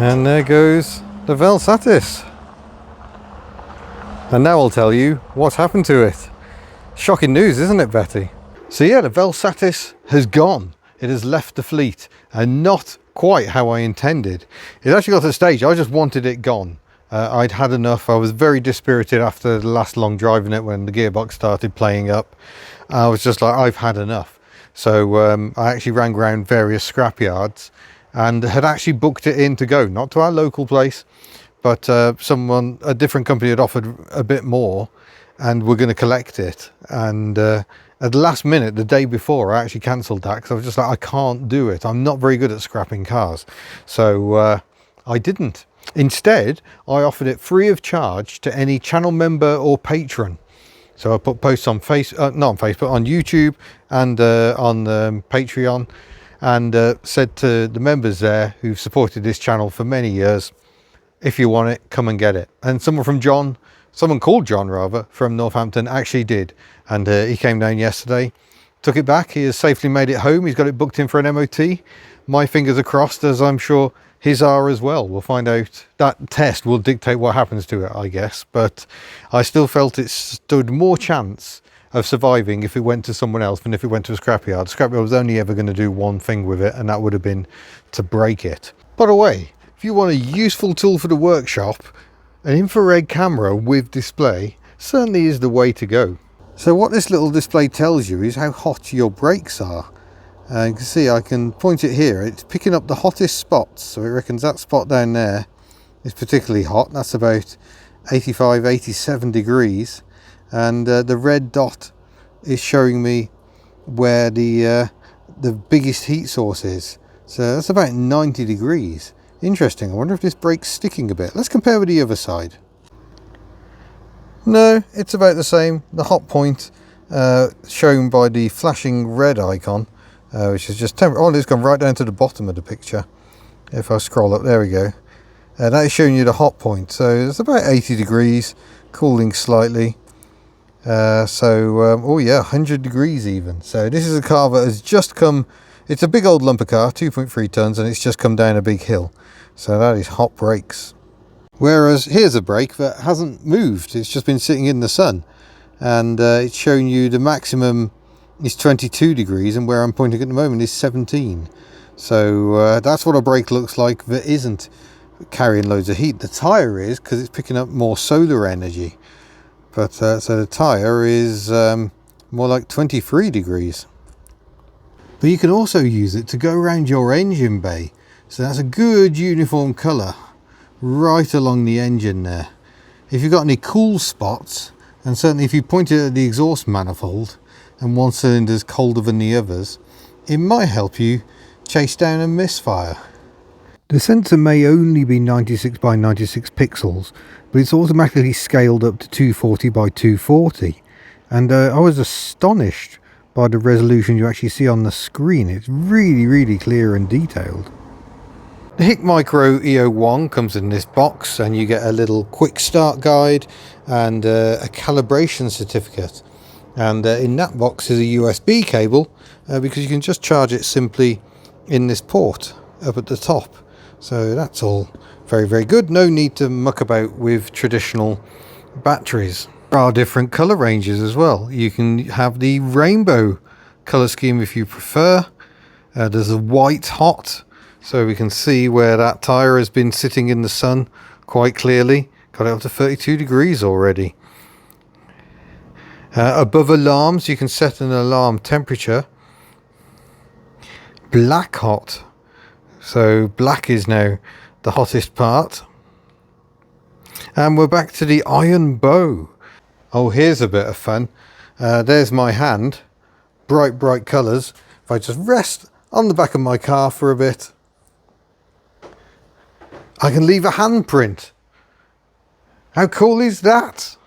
And there goes the Vel Satis. And now I'll tell you what's happened to it. Shocking news, isn't it, Betty? So yeah, the Vel Satis has gone. It has left the fleet, and not quite how I intended. It actually got to the stage I just wanted it gone. I'd had enough. I was very dispirited after the last long drive in it when the gearbox started playing up. I was just like, I've had enough. So I actually rang around various scrapyards and had actually booked it in to go, not to our local place, but a different company had offered a bit more and we're going to collect it. And at the last minute, the day before, I actually cancelled that because I was just like, I can't do it. I'm not very good at scrapping cars. So I didn't. Instead, I offered it free of charge to any channel member or patron. So I put posts on not on Facebook, on YouTube and on Patreon, and said to the members there who've supported this channel for many years, if you want it, come and get it. And someone called John rather, from Northampton actually did. And he came down yesterday, took it back. He has safely made it home. He's got it booked in for an MOT. My fingers are crossed, as I'm sure his are as well. We'll find out. That test will dictate what happens to it, I guess. But I still felt it stood more chance of surviving if it went to someone else than if it went to a scrapyard. Scrapyard was only ever going to do one thing with it, and that would have been to break it. By the way, if you want a useful tool for the workshop, an infrared camera with display certainly is the way to go. So what this little display tells you is how hot your brakes are. You can see I can point it here. It's picking up the hottest spots. So it reckons that spot down there is particularly hot. That's about 85, 87 degrees. And the red dot is showing me where the biggest heat source is. So that's about 90 degrees. Interesting. I wonder if this brake's sticking a bit. Let's compare with the other side. No, it's about the same. The hot point shown by the flashing red icon, which is just temporary. Oh, it's gone right down to the bottom of the picture. If I scroll up, there we go. That is showing you the hot point. So it's about 80 degrees, cooling slightly. Oh yeah, 100 degrees even. So this is a car that has just come. It's a big old lumper car, 2.3 tons, and it's just come down a big hill. So that is hot brakes. Whereas here's a brake that hasn't moved. It's just been sitting in the sun. And it's showing you the maximum is 22 degrees, and where I'm pointing at the moment is 17. So that's what a brake looks like that isn't carrying loads of heat. The tyre is, because it's picking up more solar energy. But so the tyre is more like 23 degrees. But you can also use it to go around your engine bay. So that's a good uniform colour right along the engine there. If you've got any cool spots, and certainly if you point it at the exhaust manifold and one cylinder is colder than the others, it might help you chase down a misfire. The sensor may only be 96 by 96 pixels, but it's automatically scaled up to 240 by 240. And I was astonished by the resolution you actually see on the screen. It's really, really clear and detailed. The HIKMICRO E01 comes in this box, and you get a little quick start guide and a calibration certificate. And in that box is a USB cable, because you can just charge it simply in this port up at the top. So that's all very, very good. No need to muck about with traditional batteries. There are different colour ranges as well. You can have the rainbow colour scheme if you prefer. There's a white hot, so we can see where that tyre has been sitting in the sun quite clearly. Got it up to 32 degrees already. Above alarms, you can set an alarm temperature. Black hot. So black is now the hottest part. And we're back to the iron bow. Oh, here's a bit of fun. There's my hand. Bright, bright colours. If I just rest on the back of my car for a bit, I can leave a handprint. How cool is that?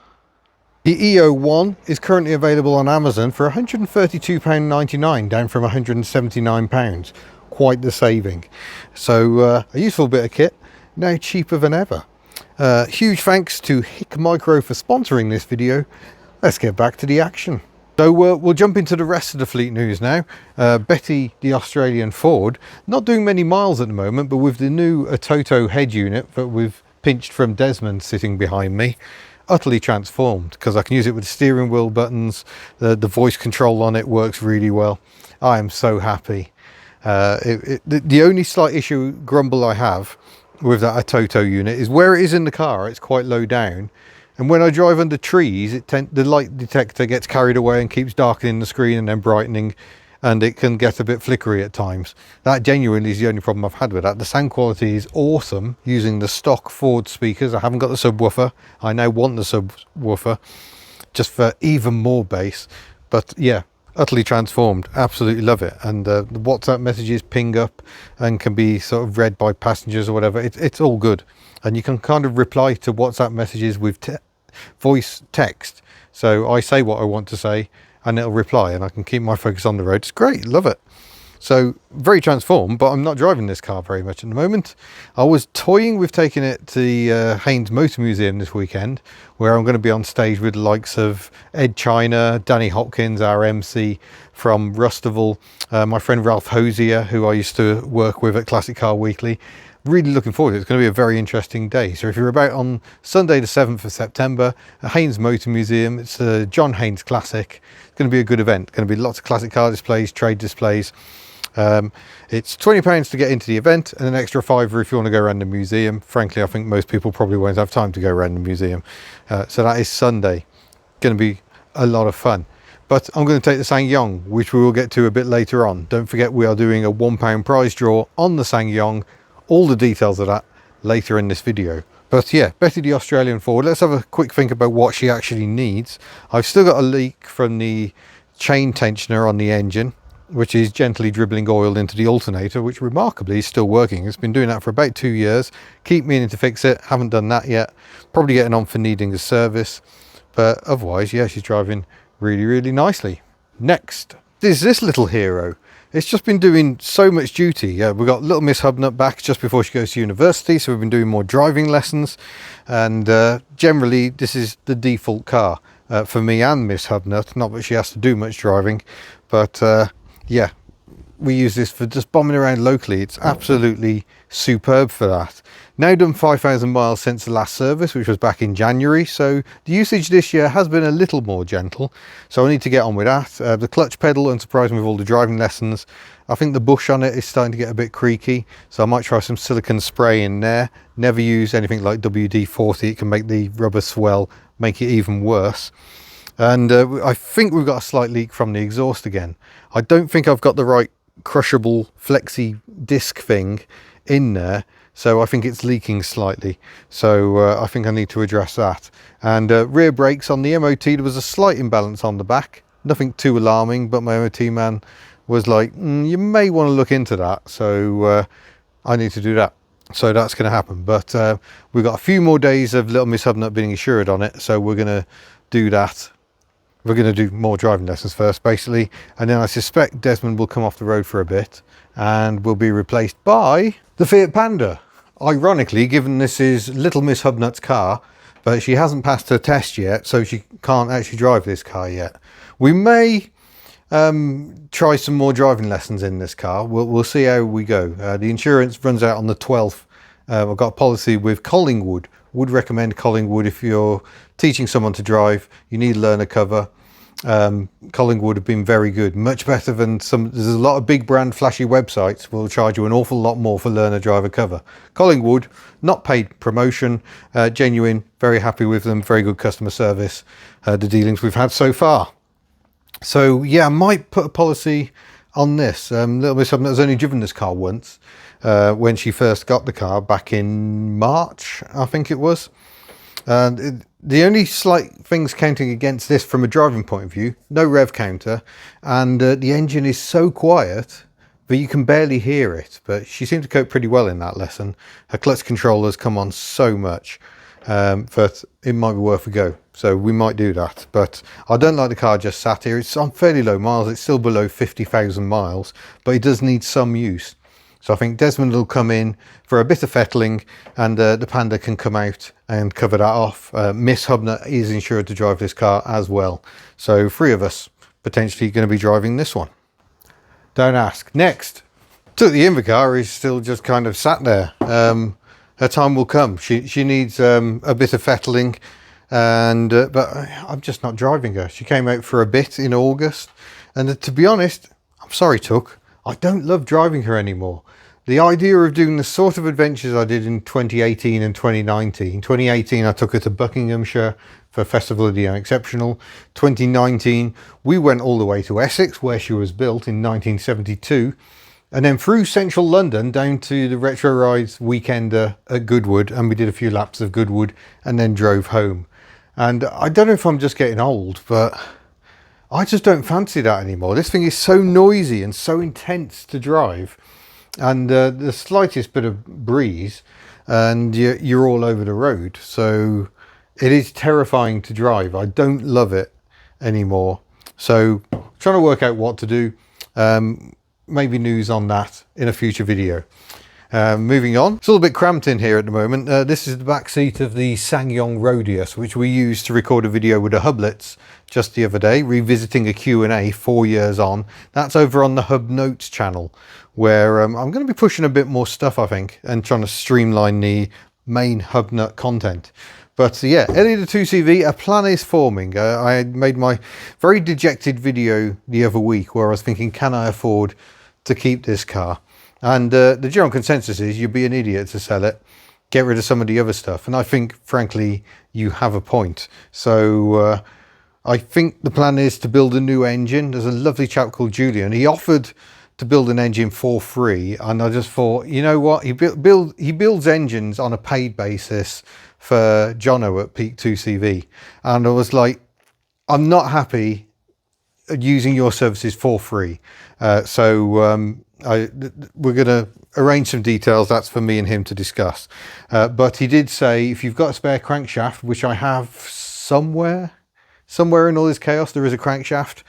The E01 is currently available on Amazon for £132.99, down from £179. Quite the saving. So a useful bit of kit, now cheaper than ever. Huge thanks to HIKMICRO for sponsoring this video. Let's get back to the action. So we'll jump into the rest of the fleet news now. Betty, the Australian Ford, not doing many miles at the moment, but with the new Atoto head unit that we've pinched from Desmond sitting behind me, utterly transformed, because I can use it with the steering wheel buttons. The voice control on it works really well. I am so happy. The only slight grumble I have with that Atoto unit is where it is in the car. It's quite low down, and when I drive under trees, the light detector gets carried away and keeps darkening the screen and then brightening, and it can get a bit flickery at times. That genuinely is the only problem I've had with that. The sound quality is awesome using the stock Ford speakers. I haven't got the subwoofer. I now want the subwoofer just for even more bass. But yeah, utterly transformed. Absolutely love it. And the WhatsApp messages ping up and can be sort of read by passengers or whatever. It's all good. And you can kind of reply to WhatsApp messages with voice text. So I say what I want to say and it'll reply, and I can keep my focus on the road. It's great, love it. So very transformed, but I'm not driving this car very much at the moment. I was toying with taking it to the Haynes Motor Museum this weekend, where I'm going to be on stage with the likes of Ed China, Danny Hopkins, our MC from Rustival, my friend Ralph Hosier, who I used to work with at Classic Car Weekly. Really looking forward to it. It's going to be a very interesting day. So if you're about on Sunday the 7th of September at Haynes Motor Museum, it's a John Haynes Classic. It's going to be a good event. Going to be lots of classic car displays, trade displays. It's £20 to get into the event and an extra £5 if you want to go around the museum. Frankly, I think most people probably won't have time to go around the museum. So that is Sunday. Going to be a lot of fun. But I'm going to take the Ssangyong, which we will get to a bit later on. Don't forget, we are doing a £1 prize draw on the Ssangyong. All the details of that later in this video. But yeah, Betty the Australian Ford, let's have a quick think about what she actually needs. I've still got a leak from the chain tensioner on the engine, which is gently dribbling oil into the alternator, which remarkably is still working. It's been doing that for about 2 years. Keep meaning to fix it, haven't done that yet. Probably getting on for needing a service, but otherwise, yeah, she's driving really, really nicely. Next is this little hero. It's just been doing so much duty. We've got little Miss HubNut back just before she goes to university, so we've been doing more driving lessons, and generally this is the default car for me and Miss HubNut. Not that she has to do much driving, but yeah, we use this for just bombing around locally. It's absolutely superb for that. Now done 5,000 miles since the last service, which was back in January, so the usage this year has been a little more gentle, so I need to get on with that. The clutch pedal, unsurprisingly with all the driving lessons, I think the bush on it is starting to get a bit creaky, so I might try some silicone spray in there. Never use anything like WD-40, it can make the rubber swell, make it even worse. And I think we've got a slight leak from the exhaust again. I don't think I've got the right crushable flexi disc thing in there, so I think it's leaking slightly, so I think I need to address that. And rear brakes on the MOT, there was a slight imbalance on the back, nothing too alarming, but my MOT man was like, you may want to look into that, so I need to do that. So that's going to happen, but we've got a few more days of little Miss HubNut being assured on it, so we're going to do that. We're going to do more driving lessons first, basically, and then I suspect Desmond will come off the road for a bit and will be replaced by the Fiat Panda. Ironically, given this is little Miss HubNut's car, but she hasn't passed her test yet, so she can't actually drive this car yet. We may try some more driving lessons in this car. We'll see how we go. The insurance runs out on the 12th. I've got a policy with Collingwood. Would recommend Collingwood if you're teaching someone to drive. You need learner cover. Collingwood have been very good, much better than some. There's a lot of big brand flashy websites will charge you an awful lot more for learner driver cover. Collingwood, not paid promotion, genuine, very happy with them, very good customer service, the dealings we've had so far. So yeah, I might put a policy on this. Little Miss HubNut has only driven this car once, when she first got the car back in March, I think it was. And the only slight things counting against this from a driving point of view, no rev counter, and the engine is so quiet that you can barely hear it, but she seemed to cope pretty well in that lesson. Her clutch controllers come on so much, but it might be worth a go, so we might do that. But I don't like the car just sat here. It's on fairly low miles, it's still below 50,000 miles, but it does need some use. So I think Desmond will come in for a bit of fettling, and the Panda can come out and cover that off. Miss HubNut is insured to drive this car as well. So 3 of us potentially going to be driving this one. Don't ask. Next, took the Invacar, is still just kind of sat there. Her time will come. She needs a bit of fettling, and but I'm just not driving her. She came out for a bit in August, and to be honest, I'm sorry, Tuck, I don't love driving her anymore. The idea of doing the sort of adventures I did in 2018 and 2019. 2018, I took her to Buckinghamshire for Festival of the Unexceptional. 2019, we went all the way to Essex, where she was built in 1972. And then through central London down to the Retro Rides weekender at Goodwood. And we did a few laps of Goodwood and then drove home. And I don't know if I'm just getting old, but I just don't fancy that anymore. This thing is so noisy and so intense to drive. And the slightest bit of breeze and you're all over the road. So it is terrifying to drive. I don't love it anymore. So trying to work out what to do. Maybe news on that in a future video. Moving on, it's a little bit cramped in here at the moment. This is the back seat of the Ssangyong Rodius, which we used to record a video with the hublets just the other day, revisiting a Q&A 4 years on. That's over on the HubNut channel, where I'm going to be pushing a bit more stuff, I think, and trying to streamline the main HubNut content. But yeah, Ellie the 2CV, a plan is forming. I made my very dejected video the other week where I was thinking, can I afford to keep this car? And the general consensus is you'd be an idiot to sell it, get rid of some of the other stuff. And I think, frankly, you have a point. So I think the plan is to build a new engine. There's a lovely chap called Julian. He offered to build an engine for free. And I just thought, you know what? He builds engines on a paid basis for Jono at Peak 2CV. And I was like, I'm not happy using your services for free. We're going to arrange some details. That's for me and him to discuss. But he did say, if you've got a spare crankshaft, which I have somewhere in all this chaos, there is a crankshaft,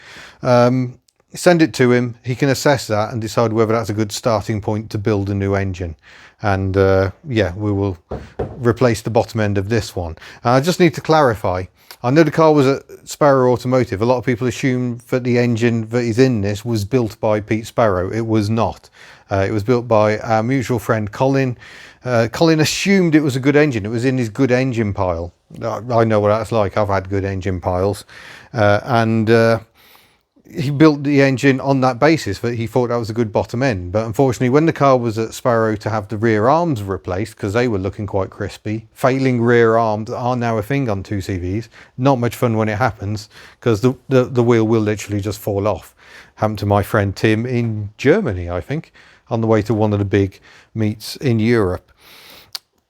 send it to him. He can assess that and decide whether that's a good starting point to build a new engine. And yeah, we will replace the bottom end of this one. I just need to clarify. I know the car was at Sparrow Automotive. A lot of people assume that the engine that is in this was built by Pete Sparrow. It was not. It was built by our mutual friend Colin. Colin assumed it was a good engine. It was in his good engine pile. I know what that's like. I've had good engine piles. He built the engine on that basis, that he thought that was a good bottom end. But unfortunately, when the car was at Sparrow to have the rear arms replaced, because they were looking quite crispy, failing rear arms are now a thing on 2CVs. Not much fun when it happens, because the wheel will literally just fall off. Happened to my friend Tim in Germany, I think, on the way to one of the big meets in Europe.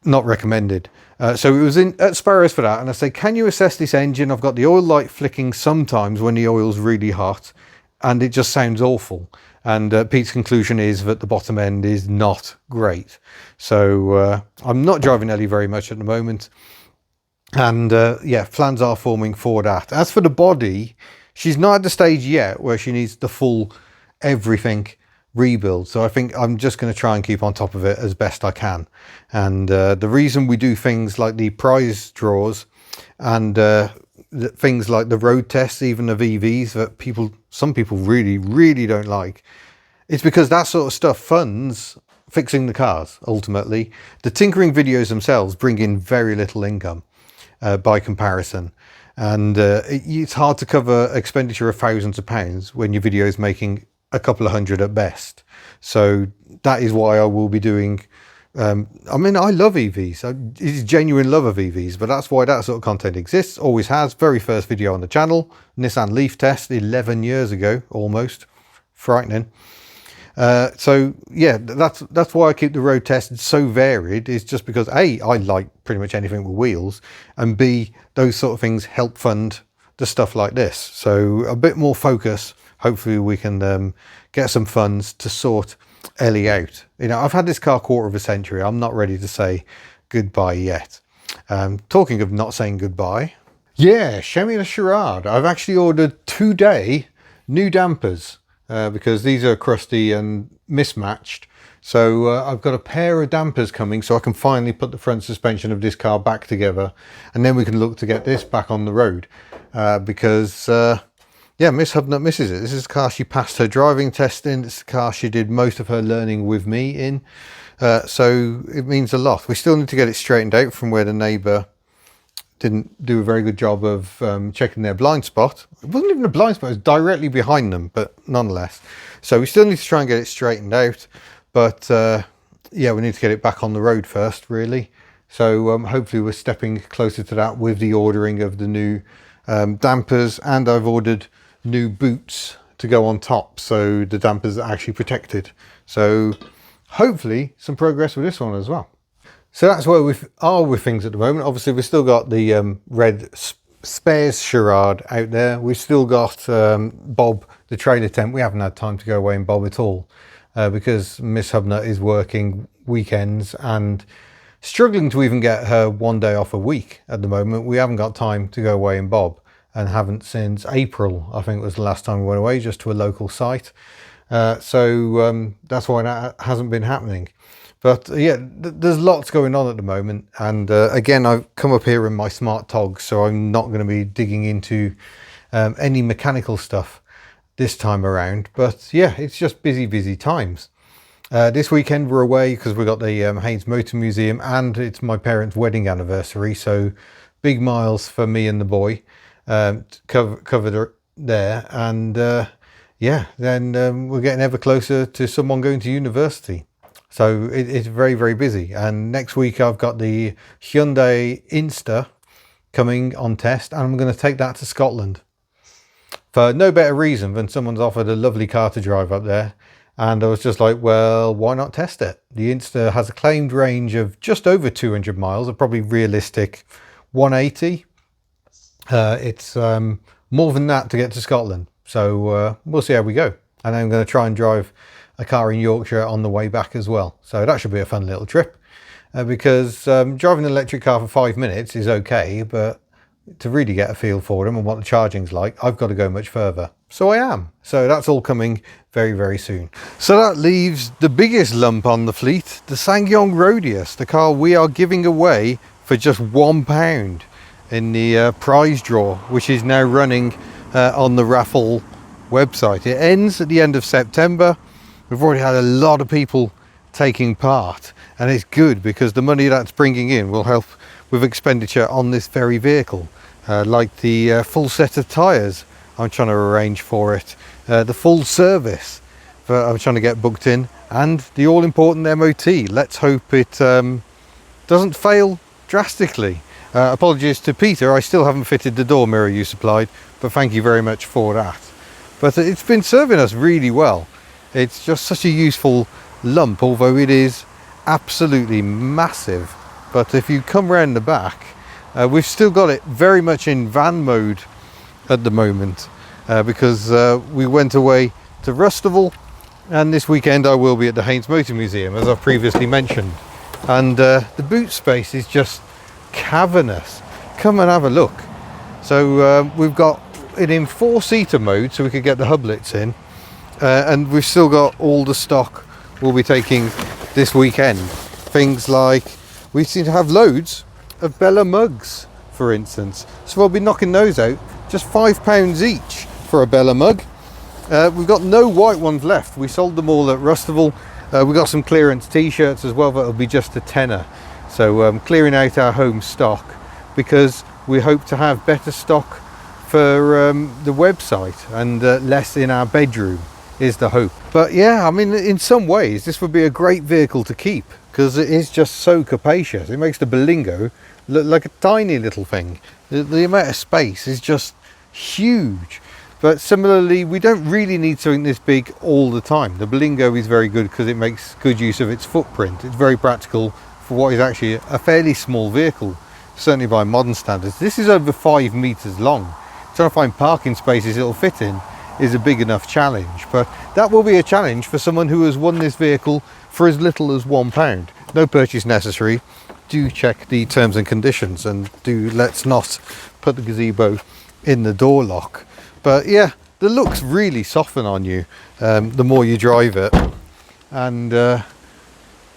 Not recommended. So it was at Sparrows for that, and I say, can you assess this engine? I've got the oil light flicking sometimes when the oil's really hot, and it just sounds awful. And Pete's conclusion is that the bottom end is not great. So I'm not driving Ellie very much at the moment. And yeah, plans are forming for that. As for the body, she's not at the stage yet where she needs the full everything rebuild. So I think I'm just going to try and keep on top of it as best I can. And the reason we do things like the prize draws and things like the road tests, even of EVs that some people really don't like, it's because that sort of stuff funds fixing the cars. Ultimately, the tinkering videos themselves bring in very little income by comparison. And it's hard to cover expenditure of thousands of pounds when your video is making a couple of hundred at best. So that is why I will be doing, I mean, I love EVs. It's genuine love of EVs, but that's why that sort of content exists, always has. Very first video on the channel, Nissan Leaf test 11 years ago, almost. Frightening. So yeah, that's why I keep the road tests so varied, is just because A, I like pretty much anything with wheels, and B, those sort of things help fund the stuff like this. So a bit more focus. Hopefully we can get some funds to sort Ellie out. You know, I've had this car 1/4 of a century. I'm not ready to say goodbye yet. Talking of not saying goodbye, yeah, show me the charade. I've actually ordered today new dampers because these are crusty and mismatched. So I've got a pair of dampers coming so I can finally put the front suspension of this car back together, and then we can look to get this back on the road because yeah, Miss HubNut misses it. This is the car she passed her driving test in. It's the car she did most of her learning with me in. So it means a lot. We still need to get it straightened out from where the neighbour didn't do a very good job of checking their blind spot. It wasn't even a blind spot, it was directly behind them, but nonetheless. So we still need to try and get it straightened out. But yeah, we need to get it back on the road first, really. So hopefully we're stepping closer to that with the ordering of the new dampers, and I've ordered new boots to go on top, so the dampers are actually protected. So hopefully some progress with this one as well. So that's where we are with things at the moment. Obviously we've still got the red spares charade out there. We've still got Bob the trailer tent. We haven't had time to go away and Bob at all because Miss HubNut is working weekends and struggling to even get her 1 day off a week at the moment. We haven't got time to go away and Bob, and haven't since April, I think was the last time we went away, just to a local site. So that's why that hasn't been happening. But yeah, there's lots going on at the moment. And again, I've come up here in my smart tog, so I'm not going to be digging into any mechanical stuff this time around. But yeah, it's just busy times. This weekend we're away because we've got the Haynes Motor Museum, and it's my parents' wedding anniversary. So big miles for me and the boy covered there. And yeah, then we're getting ever closer to someone going to university. So it's very busy. And next week I've got the Hyundai Insta coming on test, and I'm going to take that to Scotland for no better reason than someone's offered a lovely car to drive up there. And I was just like, well, why not test it? The Insta has a claimed range of just over 200 miles, a probably realistic 180. It's more than that to get to Scotland. So we'll see how we go. And I'm going to try and drive a car in Yorkshire on the way back as well. So that should be a fun little trip because driving an electric car for 5 minutes is okay, but to really get a feel for them and what the charging's like, I've got to go much further. So I am. So that's all coming very soon. So that leaves the biggest lump on the fleet, the Ssangyong Rodius, the car we are giving away for just £1 in the prize draw, which is now running on the raffle website. It ends at the end of September. We've already had a lot of people taking part, and it's good because the money that's bringing in will help with expenditure on this very vehicle, like the full set of tyres I'm trying to arrange for it, the full service I'm trying to get booked in, and the all-important MOT. Let's hope it doesn't fail drastically. Apologies to Peter, I still haven't fitted the door mirror you supplied, but thank you very much for that. But it's been serving us really well. It's just such a useful lump, although it is absolutely massive. But if you come round the back, we've still got it very much in van mode at the moment because we went away to Rustival, and this weekend I will be at the Haynes Motor Museum, as I've previously mentioned. And the boot space is just cavernous. Come and have a look. So we've got it in 4-seater mode, so we could get the hublets in. And we've still got all the stock we'll be taking this weekend. Things like, we seem to have loads of Bella mugs, for instance. So we'll be knocking those out, just £5 each for a Bella mug. We've got no white ones left. We sold them all at Rustival. We've got some clearance t-shirts as well, that'll be just a tenner. So clearing out our home stock because we hope to have better stock for the website and less in our bedroom is the hope. But yeah, I mean, in some ways this would be a great vehicle to keep because it is just so capacious. It makes the Berlingo look like a tiny little thing. The amount of space is just huge. But similarly, we don't really need something this big all the time. The Berlingo is very good because it makes good use of its footprint. It's very practical for what is actually a fairly small vehicle, certainly by modern standards. This is over 5 meters long. Trying to find parking spaces it'll fit in is a big enough challenge, but that will be a challenge for someone who has won this vehicle for as little as £1. No purchase necessary. Do check the terms and conditions, and let's not put the gazebo in the door lock. But yeah, the looks really soften on you the more you drive it, and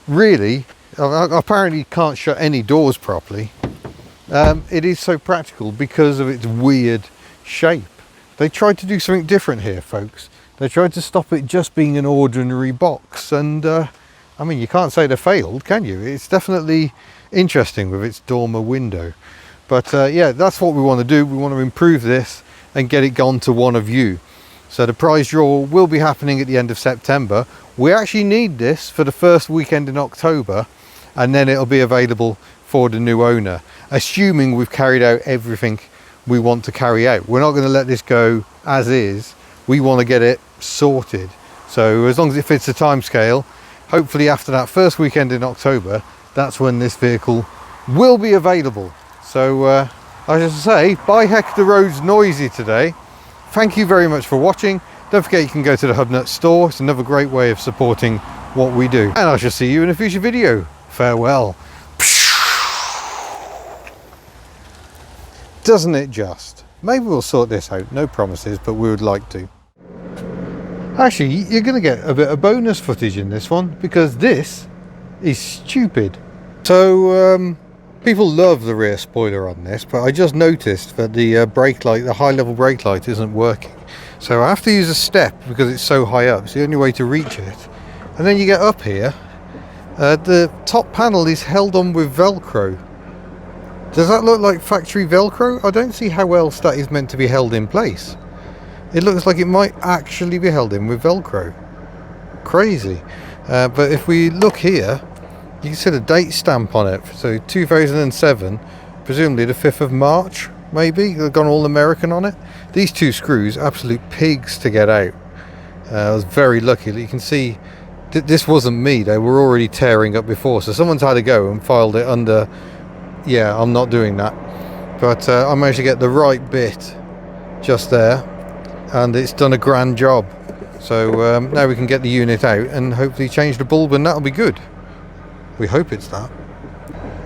really, apparently can't shut any doors properly. It is so practical because of its weird shape. they tried to do something different here, folks. They tried to stop it just being an ordinary box, and I mean, you can't say they failed, can you? It's definitely interesting with its dormer window. But yeah, that's what we want to do. We want to improve this and get it gone to one of you. So the prize draw will be happening at the end of September. We actually need this for the first weekend in October, and then it'll be available for the new owner, assuming we've carried out everything we want to carry out. We're not going to let this go as is. We want to get it sorted. So as long as it fits the time scale, hopefully after that first weekend in October, that's when this vehicle will be available. So I just say, by heck the road's noisy today. Thank you very much for watching. Don't forget you can go to the HubNut store. It's another great way of supporting what we do. And I shall see you in a future video. Farewell. Doesn't it just? Maybe we'll sort this out. No promises, but we would like to. Actually, you're going to get a bit of bonus footage in this one, because this is stupid. So, people love the rear spoiler on this, but I just noticed that the brake light, the high level brake light, isn't working. So I have to use a step because it's so high up. It's the only way to reach it. And then you get up here, the top panel is held on with Velcro. Does that look like factory Velcro? I don't see how else that is meant to be held in place. It looks like it might actually be held in with Velcro. Crazy. But if we look here, you can see the date stamp on it. So 2007, presumably the 5th of March, maybe. They've gone all American on it. These two screws, absolute pigs to get out. I was very lucky that you can see this wasn't me. They were already tearing up before. So someone's had to go and filed it under. Yeah, I'm not doing that. But I managed to get the right bit just there. And it's done a grand job. So now we can get the unit out and hopefully change the bulb, and that'll be good. We hope it's that.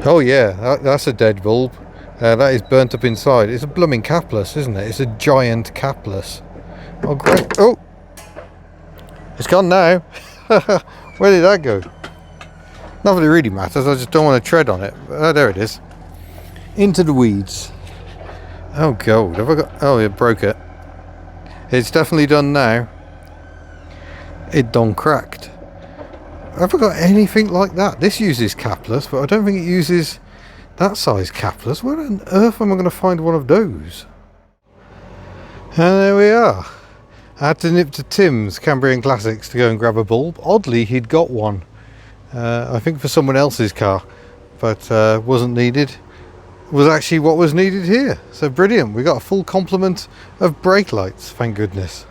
Oh yeah, that's a dead bulb. That is burnt up inside. It's a blooming capless, isn't it? It's a giant capless. Oh great. Oh! It's gone now. Where did that go? Not that it really matters, I just don't want to tread on it. There it is. Into the weeds. Oh god, have I got... Oh, it broke it. It's definitely done now. It done cracked. Have I got anything like that? This uses capless, but I don't think it uses that size capless. Where on earth am I going to find one of those? And there we are. I had to nip to Tim's Cambrian Classics to go and grab a bulb. Oddly, he'd got one. I think for someone else's car, but wasn't needed. Was actually what was needed here. So brilliant. We got a full complement of brake lights, thank goodness.